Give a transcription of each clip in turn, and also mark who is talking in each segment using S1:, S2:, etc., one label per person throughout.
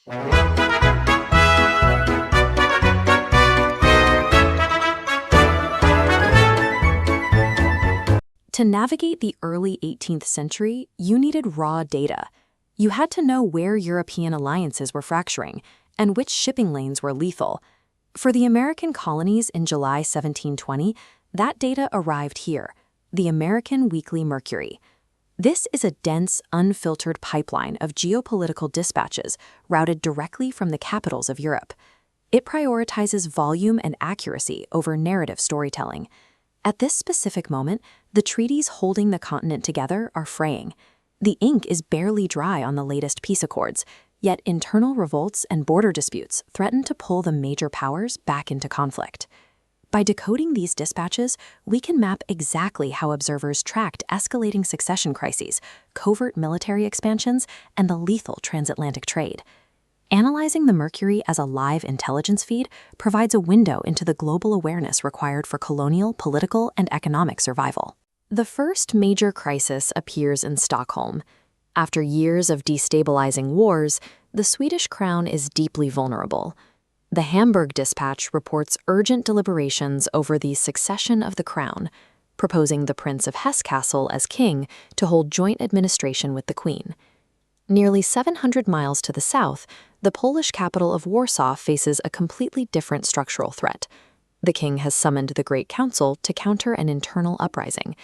S1: To navigate the early 18th century, you needed raw data. You had to know where European alliances were fracturing and which shipping lanes were lethal. For the American colonies in July 1720, that data arrived here, the American Weekly Mercury. This is a dense, unfiltered pipeline of geopolitical dispatches routed directly from the capitals of Europe. It prioritizes volume and accuracy over narrative storytelling. At this specific moment, the treaties holding the continent together are fraying. The ink is barely dry on the latest peace accords, yet internal revolts and border disputes threaten to pull the major powers back into conflict. By decoding these dispatches, we can map exactly how observers tracked escalating succession crises, covert military expansions, and the lethal transatlantic trade. Analyzing the Mercury as a live intelligence feed provides a window into the global awareness required for colonial, political, and economic survival. The first major crisis appears in Stockholm. After years of destabilizing wars, the Swedish crown is deeply vulnerable. The Hamburg Dispatch reports urgent deliberations over the succession of the crown, proposing the Prince of Hesse-Kassel as king to hold joint administration with the Queen. Nearly 700 miles to the south, the Polish capital of Warsaw faces a completely different structural threat. The king has summoned the Great Council to counter an internal uprising.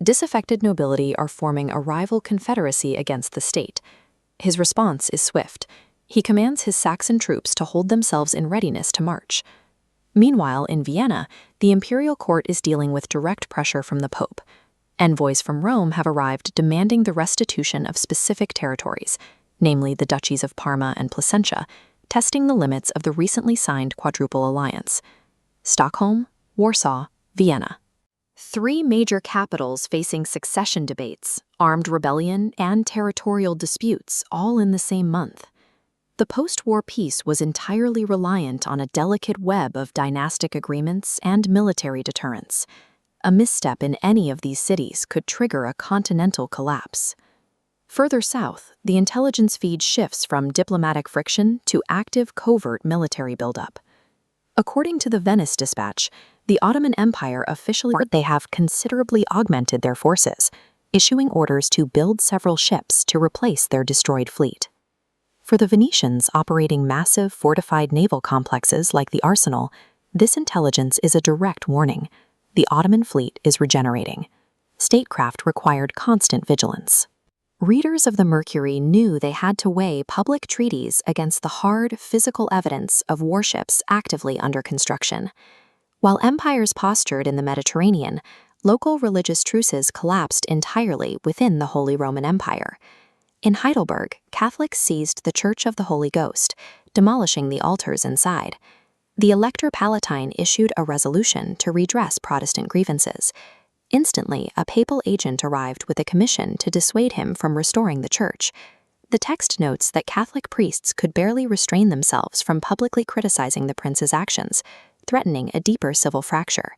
S1: Disaffected nobility are forming a rival confederacy against the state. His response is swift. He commands his Saxon troops to hold themselves in readiness to march. Meanwhile, in Vienna, the imperial court is dealing with direct pressure from the Pope. Envoys from Rome have arrived demanding the restitution of specific territories, namely the duchies of Parma and Placentia, testing the limits of the recently signed Quadruple Alliance. Stockholm, Warsaw, Vienna. Three major capitals facing succession debates, armed rebellion, and territorial disputes, all in the same month. The post-war peace was entirely reliant on a delicate web of dynastic agreements and military deterrence. A misstep in any of these cities could trigger a continental collapse. Further south, the intelligence feed shifts from diplomatic friction to active covert military buildup. According to the Venice Dispatch, the Ottoman Empire officially they have considerably augmented their forces, issuing orders to build several ships to replace their destroyed fleet. For the Venetians operating massive fortified naval complexes like the Arsenal, this intelligence is a direct warning. The Ottoman fleet is regenerating. Statecraft required constant vigilance. Readers of the Mercury knew they had to weigh public treaties against the hard, physical evidence of warships actively under construction. While empires postured in the Mediterranean, local religious truces collapsed entirely within the Holy Roman Empire. In Heidelberg, Catholics seized the Church of the Holy Ghost, demolishing the altars inside. The Elector Palatine issued a resolution to redress Protestant grievances. Instantly, a papal agent arrived with a commission to dissuade him from restoring the church. The text notes that Catholic priests could barely restrain themselves from publicly criticizing the prince's actions, threatening a deeper civil fracture.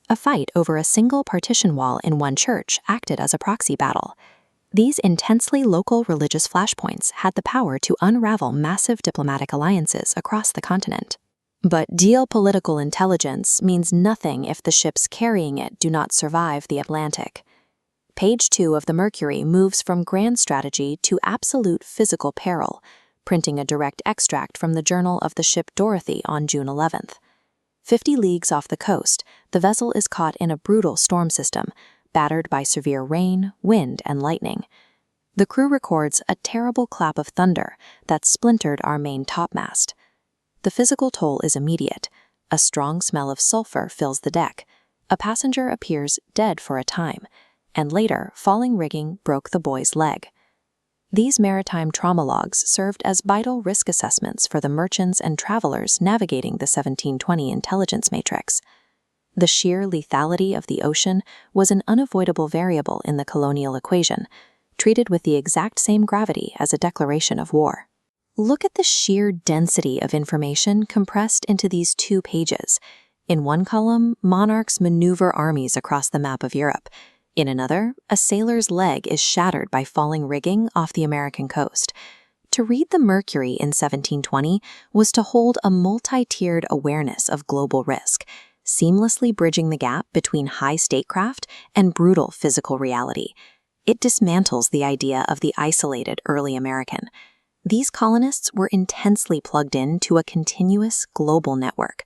S1: A fight over a single partition wall in one church acted as a proxy battle. These intensely local religious flashpoints had the power to unravel massive diplomatic alliances across the continent. But geopolitical intelligence means nothing if the ships carrying it do not survive the Atlantic. Page 2 of the Mercury moves from grand strategy to absolute physical peril, printing a direct extract from the journal of the ship Dorothy on June 11th. 50 leagues off the coast, the vessel is caught in a brutal storm system, battered by severe rain, wind, and lightning. The crew records a terrible clap of thunder that splintered our main topmast. The physical toll is immediate. A strong smell of sulfur fills the deck. A passenger appears dead for a time, and later, falling rigging broke the boy's leg. These maritime trauma logs served as vital risk assessments for the merchants and travelers navigating the 1720 intelligence matrix. The sheer lethality of the ocean was an unavoidable variable in the colonial equation, treated with the exact same gravity as a declaration of war. Look at the sheer density of information compressed into these 2 pages. In one column, monarchs maneuver armies across the map of Europe. In another, a sailor's leg is shattered by falling rigging off the American coast. To read the Mercury in 1720 was to hold a multi-tiered awareness of global risk, seamlessly bridging the gap between high statecraft and brutal physical reality. It dismantles the idea of the isolated early American. These colonists were intensely plugged into a continuous global network.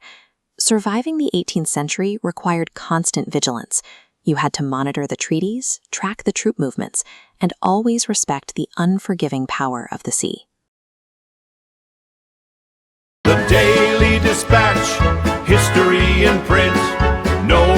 S1: Surviving the 18th century required constant vigilance. You had to monitor the treaties, track the troop movements, and always respect the unforgiving power of the sea.
S2: The Daily Dispatch, history in print. No